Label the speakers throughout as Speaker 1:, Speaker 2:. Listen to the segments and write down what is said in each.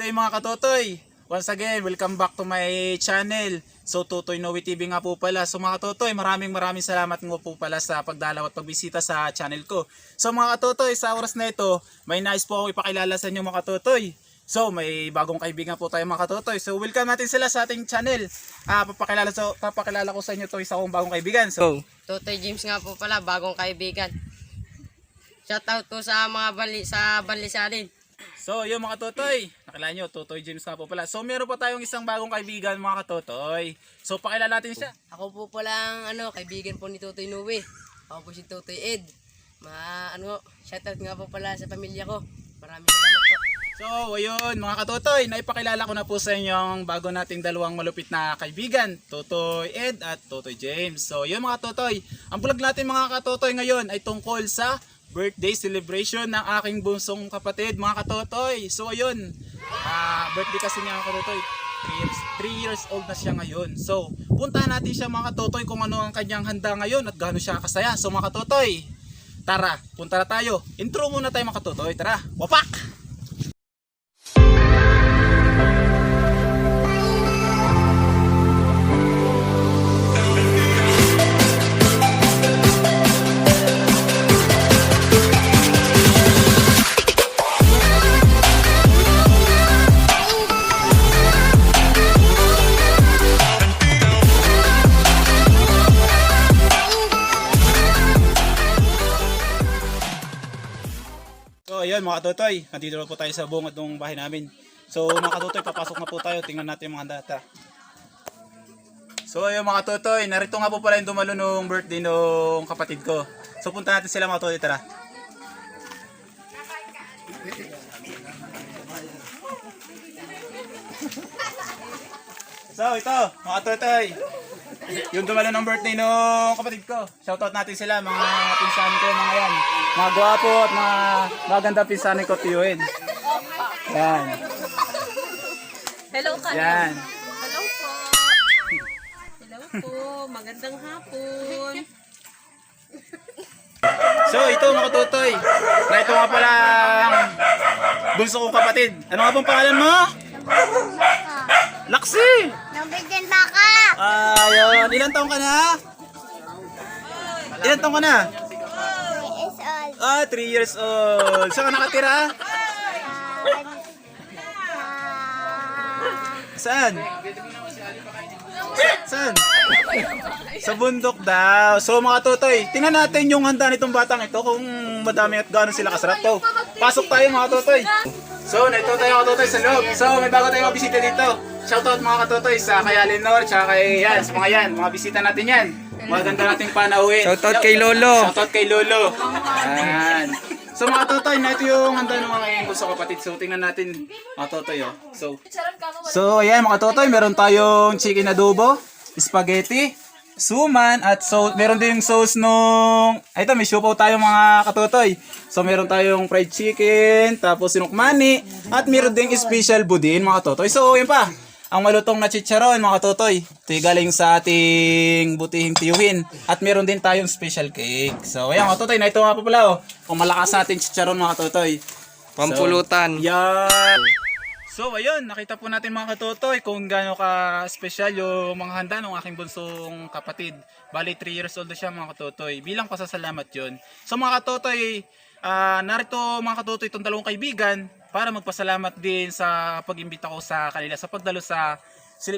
Speaker 1: Totoy mga katotoy, once again, welcome back to my channel. So Totoy Noe TV nga po pala. So mga katotoy, maraming salamat nga po pala sa pagdalaw at pagbisita sa channel ko. So mga katotoy, sa oras na ito, may nais po akong ipakilala sa inyo mga katotoy. So may bagong kaibigan po tayo mga katotoy. So welcome natin sila sa ating channel. Papakilala ko sa inyo to isa kong bagong kaibigan. So
Speaker 2: Totoy James nga po pala, bagong kaibigan. Shoutout po sa mga balisanin.
Speaker 1: So yun mga katotoy, nakilala nyo, Totoy James nga po pala. So meron pa tayong isang bagong kaibigan mga katotoy. So pakilala natin siya.
Speaker 2: Ako po pala ang kaibigan po ni Totoy Noe. Ako po si Totoy Ed. Shoutout nga po pala sa pamilya ko. Maraming salamat po.
Speaker 1: So ayun mga katotoy, naipakilala ko na po sa inyo ang bago nating dalawang malupit na kaibigan, Totoy Ed at Totoy James. So yun mga katotoy, ang vlog natin mga katotoy ngayon ay tungkol sa birthday celebration ng aking bunsong kapatid mga katotoy. So ayun, birthday kasi niya mga katotoy, 3 years old na siya ngayon. So puntahan natin siya mga katotoy kung ano ang kanyang handa ngayon at gaano siya kasaya. So mga katotoy, tara, punta na tayo. Intro muna tayo mga katotoy, tara, wapak! So ayun mga katotoy, nandito na po tayo sa bungad ng bahay namin. So mga katotoy, papasok na po tayo, tingnan natin yung mga data. So ayun mga katotoy, narito nga po pala yung dumalo nung birthday nung kapatid ko. So punta natin sila mga katotoy, tara. So ito mga katotoy, yung dumalo ng birthday nung kapatid ko. Shoutout natin sila, mga pinsan ko, mga yan. Mga gwapo at mga maganda pinsan ko, tiyuhin. Yan.
Speaker 3: Hello ka.
Speaker 1: Yan.
Speaker 3: Hello po. Hello po. Magandang hapon.
Speaker 1: So ito mga katotoy, na ito nga pala ang bunso kong kapatid. Ano nga pong pangalan mo? Laksi!
Speaker 4: Nabigyan baka!
Speaker 1: Ayun, ilan taong ka na? Ilan taong ka na? 3 years old. Saan ka nakatira? Saan? Saan? Sa bundok daw. So mga totoy, tingnan natin yung handa nitong batang ito kung madami at gaano sila kasarap to. Pasok tayo mga totoy. So naito tayo mga totoy sa loob. So may bago tayong bisita dito. Shoutout mga katotoy sa kay Alinor, tsaka kay yan, sa mga yan, mga bisita natin yan. Maganda nating panauhin.
Speaker 2: Shoutout kay Lolo.
Speaker 1: Shoutout kay Lolo. Yan. So mga totoy, na ito yung handa ng mga bunso kapatid. So tingnan natin mga totoy oh. So ayan mga totoy, meron tayong chicken adobo, spaghetti, suman, at so meron din yung sauce nung ito, may siopaw tayo mga katotoy. So meron tayong fried chicken, tapos sinukmani, at meron ding special budin mga totoy. So yun pa, ang malutong na chicharon mga katotoy. Ito yung galing sa ating butihing tiyuhin. At meron din tayong special cake. So ayan mga katotoy, na ito nga po pala oh. Kung malakas sa ating chicharon mga katotoy.
Speaker 2: Pampulutan.
Speaker 1: So, yan. So ayun, nakita po natin mga katotoy kung gaano ka-special yung mga handa ng aking bunsong kapatid. Bali 3 years old na siya mga katotoy. Bilang pasasalamat yun. So mga katotoy, narito mga katotoy itong dalawang kaibigan para magpasalamat din sa pag-imbita ko sa kanila sa pagdalo sa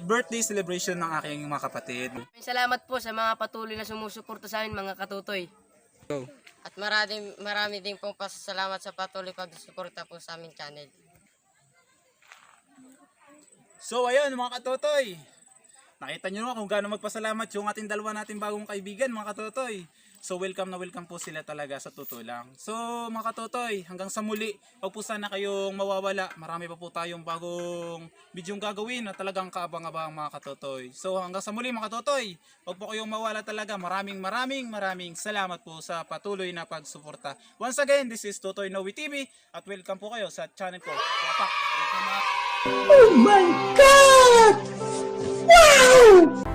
Speaker 1: birthday celebration ng aking mga kapatid.
Speaker 2: Salamat po sa mga patuloy na sumusuporta sa amin mga katutoy. At marami din pong pasasalamat sa patuloy pagsuporta po sa aming channel.
Speaker 1: So ayun mga katotoy, nakita nyo naman kung gaano magpasalamat yung ating dalawa nating bagong kaibigan mga katotoy. So welcome na welcome po sila talaga sa totoo lang. So mga katotoy, hanggang sa muli, huwag po sana kayong mawawala. Marami pa po tayong bagong bidyong gagawin na talagang kaabang-abang mga katotoy. So hanggang sa muli mga katotoy, huwag po kayong mawala talaga. Maraming salamat po sa patuloy na pagsuporta. Once again, this is Totoy Noe TV at welcome po kayo sa channel ko. Wapak!
Speaker 4: Oh my God! Wow!